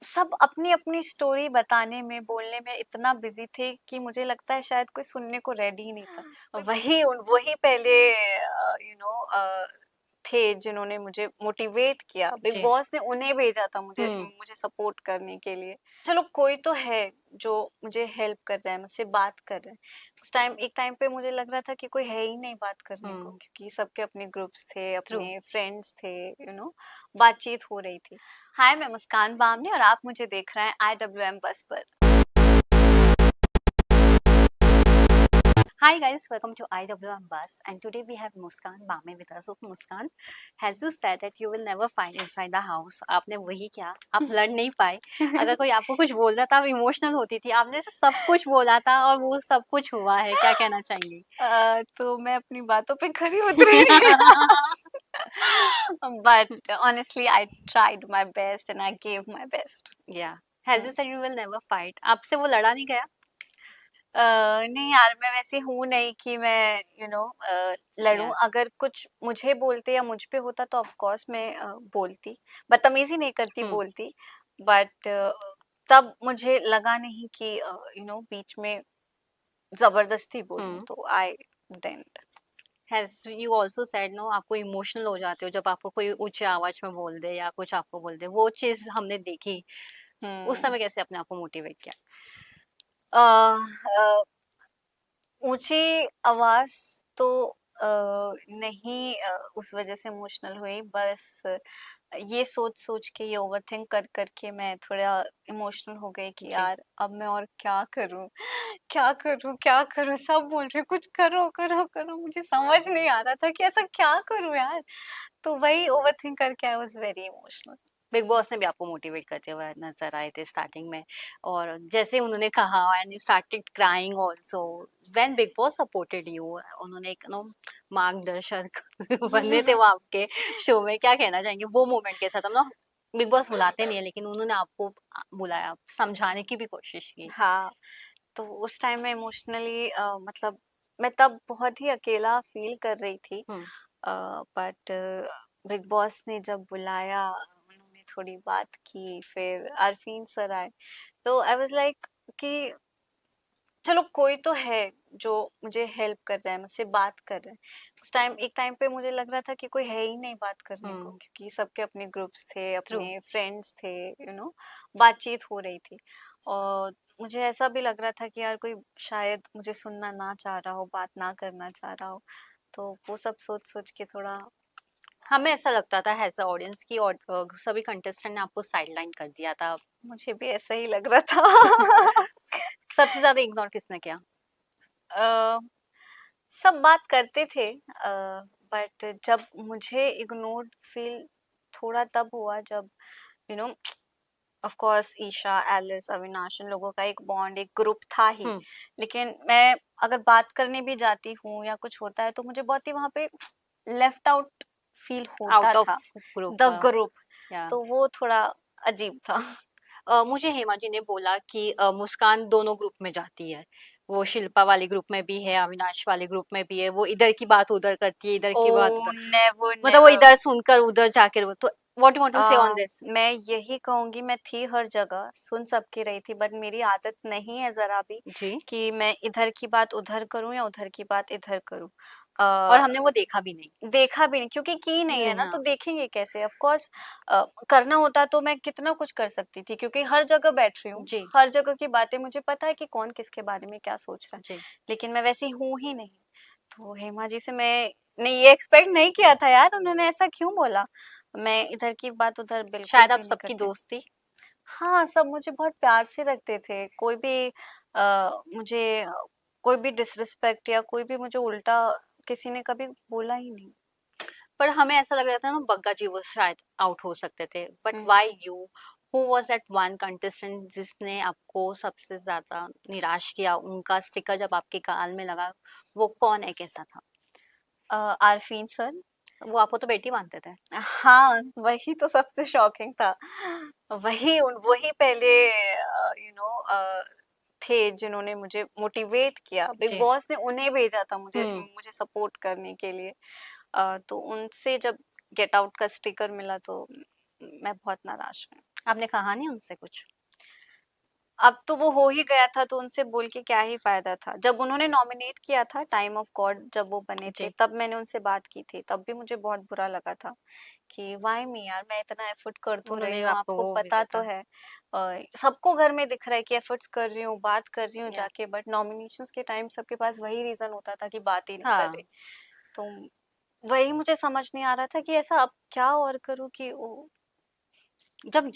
सब अपनी-अपनी स्टोरी बताने में, बोलने में इतना बिज़ी थे कि मुझे लगता है शायद कोई सुनने को रेडी ही नहीं था। वही पहले थे जिन्होंने मुझे मोटिवेट किया। बिग जी। बॉस ने उन्हें भेजा था मुझे हुँ। मुझे सपोर्ट करने के लिए। चलो कोई तो है जो मुझे हेल्प कर रहा है, मुझसे बात कर रहा है। एक टाइम पे मुझे लग रहा था कि कोई है ही नहीं बात करने को, हुँ। क्योंकि सबके अपने ग्रुप्स थे, ट्रू। अपने फ्रेंड्स थे, बातचीत हो रही थी। हाय, मैं मुस्कान बामनी और आप मुझे देख रहे हैं IWM बस पर। Hi guys, welcome to IWM Bus, and today we have Muskan Bame with us. So Muskan, as you said that you will never fight inside the house. आपने वही किया, आप लड़ नहीं पाए। अगर कोई आपको कुछ बोल रहा था, आप इमोशनल होती थी। आपने सब कुछ बोला था और वो सब कुछ हुआ है। क्या कहना चाहेंगी? तो मैं अपनी बातों पे खरी उतरी। But honestly, I tried my best and I gave my best. Yeah. As you said you will never fight. आपसे वो लड़ा नहीं गया? नहीं यार, मैं वैसी हूँ नहीं कि मैं लड़ूं। Yeah. अगर कुछ मुझे बोलते या मुझ पे होता तो ऑफ कोर्स मैं बोलती। बदतमीजी नहीं करती, हुँ। बोलती। बट तब मुझे लगा नहीं कि बीच में जबरदस्ती बोलूं, हुँ। तो I didn't. As you also said no, आपको इमोशनल हो जाते हो जब आपको कोई ऊँची आवाज़ में बोल दे या कुछ आपको बोल दे। वो चीज़ हमने देखी। उस हम्म। समय कैसे अपने आप को मोटिवेट किया? अ, अ, ऊँची आवाज़ तो नहीं, उस वज़ह से इमोशनल हुई, बस ये सोच-सोच के, ये ओवरथिंक कर के मैं थोड़ा इमोशनल हो गई कि जी। यार अब मैं और क्या करूँ? क्या करूँ, क्या करूँ? सब बोल रहे हैं कुछ करो, करो, करो, मुझे समझ नहीं आ रहा था कि ऐसा क्या करूँ यार? तो वही ओवरथिंक करके I was very emotional. Big boss ने भी आपको मोटिवेट करते हुए नज़र आए थे स्टार्टिंग में और जैसे उन्होंने कहा and you started crying also when big boss supported you उन्होंने एक मार्गदर्शक बने थे वो आपके शो में क्या कहना चाहेंगे वो मोमेंट के साथ हम लोग बिग बॉस बुलाते नहीं है लेकिन उन्होंने आपको बुलाया समझाने की भी कोशिश की। हाँ, तो उस टाइम में इमोशनली मतलब मैं तब बहुत ही अकेला फ़ील कर रही थी। हम्म। बट बिग बॉस ने जब बुलाया, उन्होंने थोड़ी बात की, फिर अरफीन सर आए, तो आई वाज़ लाइक कि चलो कोई तो है जो मुझे हेल्प कर रहा है, मुझसे बात कर रहा है। एक टाइम पे मुझे लग रहा था कि कोई है ही नहीं बात करने को, हम्म। क्योंकि सबके अपने ग्रुप्स थे, ट्रू। अपने फ्रेंड्स थे, बातचीत हो रही थी। और मुझे ऐसा भी लग रहा था कि यार कोई शायद मुझे सुनना ना चाह रहा हो, बात ना करना चाह रहा हो। तो वो सब सोच-सोच के थोड़ा हमें ऐसा लगता था एज अ ऑडियंस की और सभी कंटेस्टेंट ने आपको साइडलाइन कर दिया था। मुझे भी ऐसा ही लग रहा था। सबसे ज्यादा इग्नोर किसने किया? अ, सब बात करते थे, बट जब मुझे इग्नोर्ड फील थोड़ा तब हुआ जब you know of course Isha, Alice, Avinash, इन लोगों का एक बॉन्ड, एक ग्रुप था ही। हम्म। लेकिन मैं अगर बात करने भी जाती हूँ या कुछ होता है तो मुझे बहुत ही वहां पे लेफ्ट आउट फील होता आउट ऑफ था, द ग्रुप। ग्रुप। या तो वो थोड़ा अजीब था। मुझे हेमा जी ने बोला कि मुस्कान दोनों ग्रुप में जाती है। वो शिल्पा वाले ग्रुप में भी है, अविनाश वाले ग्रुप में भी है। वो इधर की बात उधर करती है, इधर ओ, की बात उधर। नेवर मतलब वो नेवर। इधर सुनकर उधर जाकर वो तो व्हाट यू वांट टू से ऑन दिस? मैं यही कहूँगी, मैं थी हर जगह, सुन सबकी रही थी, बट मेरी आदत नहीं है ज़रा भी जी। कि मैं इधर की बात उधर करूँ या उधर की बात इधर करूँ। और अ, हमने वो देखा भी नहीं। देखा भी नहीं, क्योंकि की नहीं है ना, तो हाँ। देखेंगे कैसे? ऑफ कोर्स करना होता तो मैं कितना कुछ कर सकती थी, क्योंकि हर जगह बैठ रही हूँ, जी। हर जगह की बातें मुझे पता है कि कौन किसके बारे में क्या सोच रहा है। जी। लेकिन मैं वैसी हूँ ही नहीं। तो हेमा जी से मैंने ये एक्सपेक्ट नहीं किया था यार, उन्होंने ऐसा क्यों बोला? मैं इधर की बात उधर बिल्कुल शायद आप भी नहीं सबकी करती। दोस्त थी। हाँ, सब मुझे बहुत प्यार से रखते थे। मुझे कोई भी डिसरिस्पेक्ट या कोई भी मुझे उल्टा किसी ने कभी बोला ही नहीं। पर हमें ऐसा लग रहा था ना बग्गा जी वो शायद आउट हो सकते थे but hmm. Why you who was that one contestant जिसने आपको सबसे ज्यादा निराश किया उनका स्टिकर जब आपके गाल में लगा वो कौन है कैसा था? आरफीन सर। वो आपको तो बेटी मानते थे। हाँ, वही तो सबसे शॉकिंग था। वही पहले थे जिन्होंने मुझे मोटिवेट किया। बिग जी। बॉस ने उन्हें भेजा था मुझे हम्म। मुझे सपोर्ट करने के लिए। तो उनसे जब गेट आउट का स्टिकर मिला तो मैं बहुत नाराज़ हुई। आपने कहा नहीं उनसे कुछ? अब तो वो हो ही गया था तो उनसे बोल के क्या ही फायदा था। जब उन्होंने नॉमिनेट किया था टाइम ऑफ गॉड जब वो बने थे, जी। तब मैंने उनसे बात की थी, तब भी मुझे बहुत बुरा लगा था कि व्हाई मी यार, मैं इतना एफर्ट कर तो रही उन्होंने हूँ, आपको आपको वो भी पता तो देखा। है। सबको घर में दिख रहा है कि एफर्ट्स कर रही हूँ, बात कर रही हूँ या जाके, बट नॉमिनेशंस के टाइम सबके पास वही रीजन होता था कि बात ही नहीं कर हाँ। रहे। तो वही मुझे समझ नहीं आ रहा था कि ऐसा अब क्या और करूँ कि वो। जब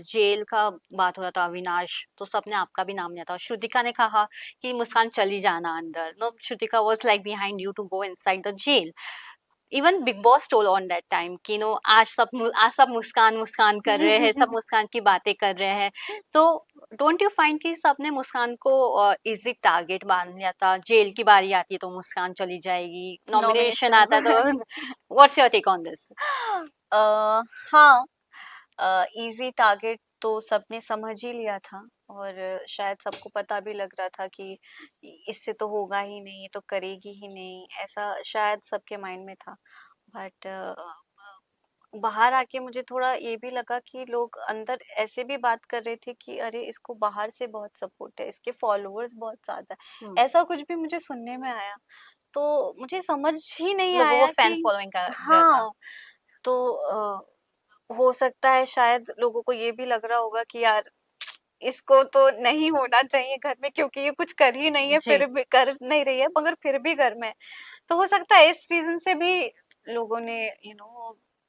जेल का बात हो रहा था अविनाश, तो सबने आपका भी नाम लिया था। श्रुतिका ने कहा कि मुस्कान चली जाना अंदर। No, Shrutika was like behind you to go inside the jail. Even Bigg Boss told on that time कि नो, आज सब मुस्कान मुस्कान कर रहे हैं, सब मुस्कान की बातें कर रहे हैं। तो डोंट यू फाइंड कि सबने मुस्कान को इजी टारगेट मान लिया था? जेल की बारी आती है तो मुस्कान चली जाएगी, नॉमिनेशन नॉमिनेशंस आता है तो what's your take on this? हाँ, इजी टारगेट तो सबने समझ ही लिया था, और शायद सबको पता भी लग रहा था कि इससे तो होगा ही नहीं, ये तो करेगी ही नहीं, ऐसा शायद सबके माइंड में था। बट बाहर आके मुझे थोड़ा ये भी लगा कि लोग अंदर ऐसे भी बात कर रहे थे कि अरे इसको बाहर से बहुत सपोर्ट है, इसके फॉलोअर्स बहुत ज्यादा है, ऐसा कुछ भी मुझे सुनने में आया। तो मुझे समझ ही नहीं लोगों को आया फैन कि फॉलोइंग का डर था। हाँ, तो हो सकता है शायद लोगों को ये भी लग रहा होगा कि यार इसको तो नहीं होना चाहिए घर में, क्योंकि ये कुछ कर ही नहीं है, जी। फिर भी कर नहीं रही है, मगर फिर भी घर में है। तो हो सकता है इस रीजन से भी लोगों ने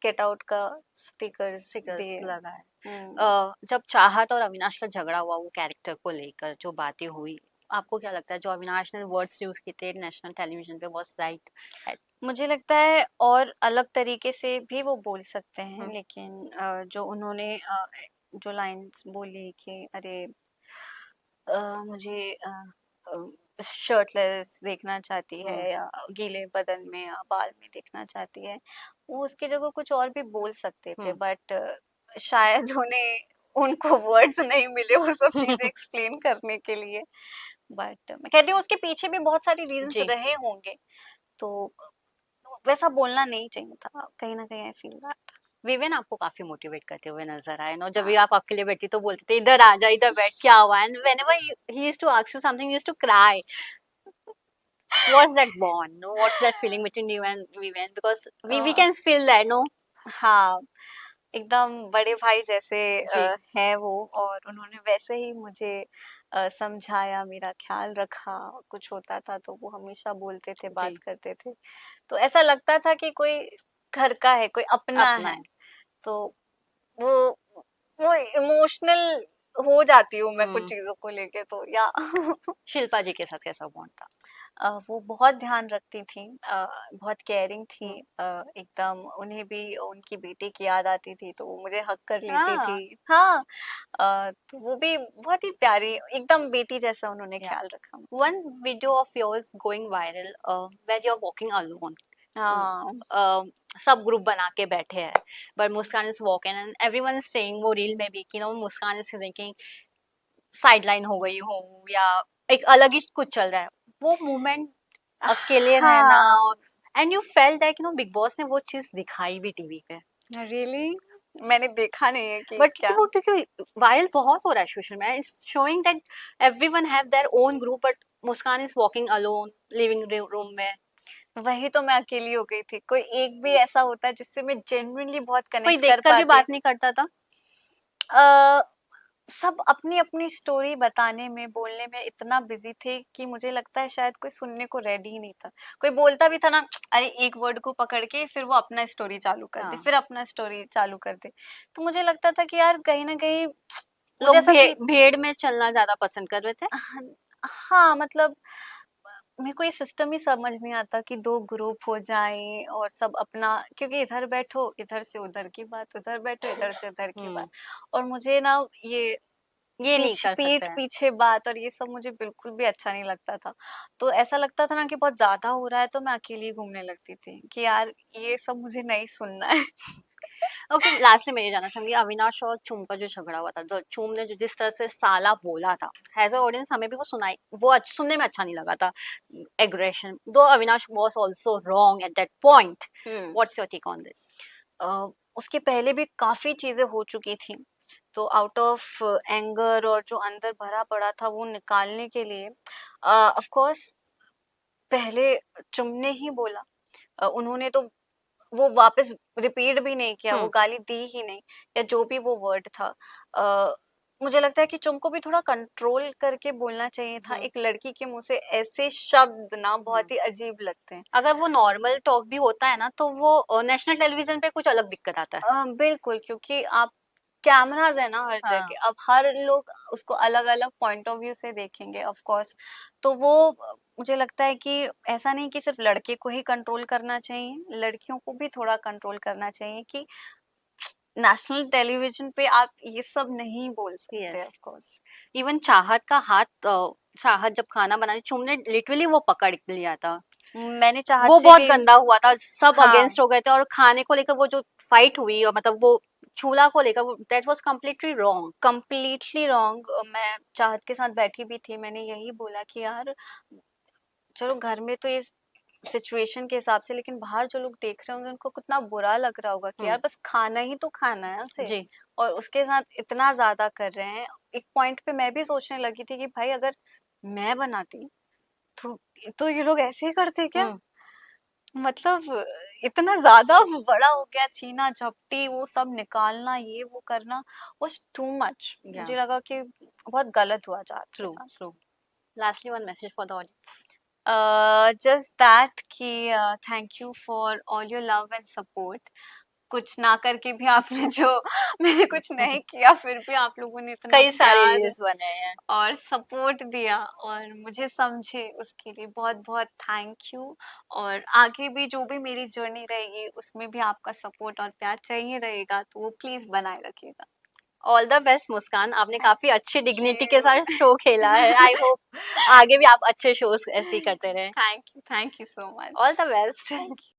गेट आउट का स्टिकर्स स्टिकर्स दिए। लगाए। हम्म। जब चाहत और अविनाश का झगड़ा हुआ, वो कैरेक्टर को लेकर जो बातें हुई, आपको क्या लगता है जो अविनाश ने वर्ड्स यूज किए थे नेशनल टेलीविजन पे वाज राइट? मुझे लगता है और अलग तरीके से भी वो बोल सकते हैं, हम्म। लेकिन जो उन्होंने जो लाइंस बोली कि अरे मुझे शर्टलेस देखना चाहती है, हम्म। या गीले बदन में या बाल में देखना चाहती है, वो उसकी जगह कुछ और भी बोल सकते थे, हम्म। बट शायद उन्हें उनको वर्ड्स नहीं मिले वो सब चीजें एक्सप्लेन करने के लिए। बट मैं कहती हूँ उसके पीछे भी बहुत सारी रीजंस जी। रहे होंगे, तो वैसा बोलना नहीं चाहिए था, कहीं ना कहीं आई फील दैट। विवेन आपको काफी मोटिवेट करते हुए नजर आए नो, जब भी हाँ। आप अकेले बैठती तो बोलते थे इधर आ जा, इधर बैठ, क्या हुआ? And whenever he used to ask you something, you used to cry. What's that bond? No, what's that feeling between you and Vivian? Because we can feel that, no? हाँ, एकदम बड़े भाई जैसे जी। हैं वो, और उन्होंने वैसे ही मुझे समझाया, मेरा ख्याल रखा, कुछ होता था तो वो हमेशा बोलते थे, जी। बात करते थे, तो ऐसा लगता था कि कोई घर का है, कोई अपना अपना है। है। तो वो वो इमोशनल हो जाती हूँ मैं कुछ हम्म। चीजों को लेके, तो या शिल्पा जी के साथ कैसा बॉन्ड था? वो बहुत ध्यान रखती थी, बहुत केयरिंग थी, हम्म। एकदम उन्हें भी उनकी बेटी की याद आती थी तो वो मुझे हक कर लेती थी। हाँ। हाँ, तो वो भी बहुत ही प्यारी, एकदम बेटी जैसा उन्होंने Yeah. ख्याल रखा One video of yours going viral, where you're walking alone. हाँ। सब ग्रुप बना के बैठे हैं, but Muskaan is walking and everyone is saying, वो रील में भी कि no Muskaan is thinking sideline हो गई हूँ, या एक अलग ही कुछ चल रहा है। वो मोमेंट, अकेले रहना, हाँ, and you felt that big boss ने वो चीज दिखाई भी टीवी पे। रियली मैंने देखा नहीं है कि बट क्या। क्योंकि वायरल बहुत हो रहा है social media, it's showing that everyone have their own group, but Muskaan is walking alone living room में। वही तो, मैं अकेली हो गई थी, कोई एक भी ऐसा होता है जिससे मैं जेन्युइनली बहुत कोई कनेक्ट कर देखकर भी पाती। बात नहीं करता था। सब अपनी अपनी स्टोरी बताने में, बोलने में इतना बिजी थे कि मुझे लगता है शायद कोई सुनने को रेडी ही नहीं था। कोई बोलता भी था ना, अरे एक वर्ड को पकड़ के फिर वो अपना स्टोरी चालू कर दे, हाँ। फिर अपना स्टोरी चालू कर दे। तो मुझे लगता था कि यार कहीं ना कहीं मुझे लोग ऐसा फील। भेड़ में चलना ज्यादा पसंद कर रहे थे। हाँ, मतलब मेरे को ये सिस्टम ही समझ नहीं आता कि दो ग्रुप हो जाएं और सब अपना, क्योंकि इधर बैठो इधर से उधर की बात, उधर बैठो इधर से उधर की बात, हम्म। और मुझे ना ये ये नहीं कर सकते पीठ हैं। पीछे बात और ये सब मुझे बिल्कुल भी अच्छा नहीं लगता था। तो ऐसा लगता था ना कि बहुत ज्यादा हो रहा है, तो मैं अकेली घूमने लगती थी कि यार ये सब मुझे नहीं सुनना है। ओके, लास्ट में मैं ये जानना चाहूंगी, अविनाश और चूम का जो झगड़ा हुआ था, जो चूम ने जो जिस तरह से साला बोला था, एज अ ऑडियंस हमें भी वो सुनाई, वो सुनने में अच्छा नहीं लगा था, aggression, though Avinash was also wrong at that point. Hmm. What's your take on this? उसके पहले भी काफी चीजें हो चुकी थी, तो आउट ऑफ एंगर और जो अंदर भरा पड़ा था वो निकालने के लिए ऑफ कोर्स पहले चुमने ही बोला। उन्होंने तो वो वापस रिपीट भी नहीं किया, वो गाली दी ही नहीं, या जो भी वो वर्ड था। मुझे लगता है कि चुम को भी थोड़ा कंट्रोल करके बोलना चाहिए था। एक लड़की के मुंह से ऐसे शब्द ना बहुत ही अजीब लगते हैं। अगर वो नॉर्मल टॉक भी होता है ना तो वो नेशनल टेलीविजन पे कुछ अलग दिक्कत आता है। बिल्कुल, क्योंकि आप कैमरास है ना हर हाँ। जगह, अब हर लोग उसको अलग अलग पॉइंट ऑफ व्यू से देखेंगे ऑफ कोर्स। तो वो मुझे लगता है कि ऐसा नहीं कि सिर्फ लड़के को ही कंट्रोल करना चाहिए, लड़कियों को भी थोड़ा कंट्रोल करना चाहिए कि नेशनल टेलीविजन पे आप ये सब नहीं बोल सकते Yes. Of course. इवन चाहत का हाथ चाहत जब खाना बनाने चुमने लिटरली वो पकड़ लिया था, मैंने चाहत वो से बहुत भी गंदा हुआ था, सब हाँ अगेंस्ट हो गए थे और खाने को लेकर वो जो फाइट हुई और मतलब वो चूल्हा को लेकर that was completely wrong. Completely wrong. मैं चाहत के साथ बैठी भी थी, मैंने यही बोला कि यार चलो घर में तो इस सिचुएशन के हिसाब से, लेकिन बाहर जो लोग देख रहे होंगे उनको कितना बुरा लग रहा होगा कि यार बस खाना ही तो खाना है उसे, जी। और उसके साथ इतना ज्यादा कर रहे हैं। एक पॉइंट पे मैं भी सोचने लगी थी कि भाई अगर मैं बनाती तो ये लोग ऐसे ही करते क्या? मतलब इतना ज्यादा बड़ा हो गया, छीना झपटी वो सब निकालना, ये वो करना was too much। Yeah. मुझे लगा कि बहुत गलत हुआ चाहत के ट्रू साथ। True. Lastly one message for the audience. Just that कि thank you for all your love and support. कुछ ना करके भी आपने जो मैंने कुछ नहीं किया फिर भी आप लोगों ने इतना कई सारे प्यार रील्स बने हैं। और सपोर्ट दिया और मुझे समझे, उसके लिए बहुत बहुत थैंक यू। और आगे भी जो भी मेरी जर्नी रहेगी उसमें भी आपका सपोर्ट और प्यार चाहिए रहेगा, तो वो प्लीज बनाए रखिएगा। ऑल द बेस्ट मुस्कान, आपने काफी अच्छी डिग्निटी के you. साथ शो खेला है। आई होप आगे भी आप अच्छे शोज ऐसे ही करते रहें। Thank you so much. All the best. Thank you.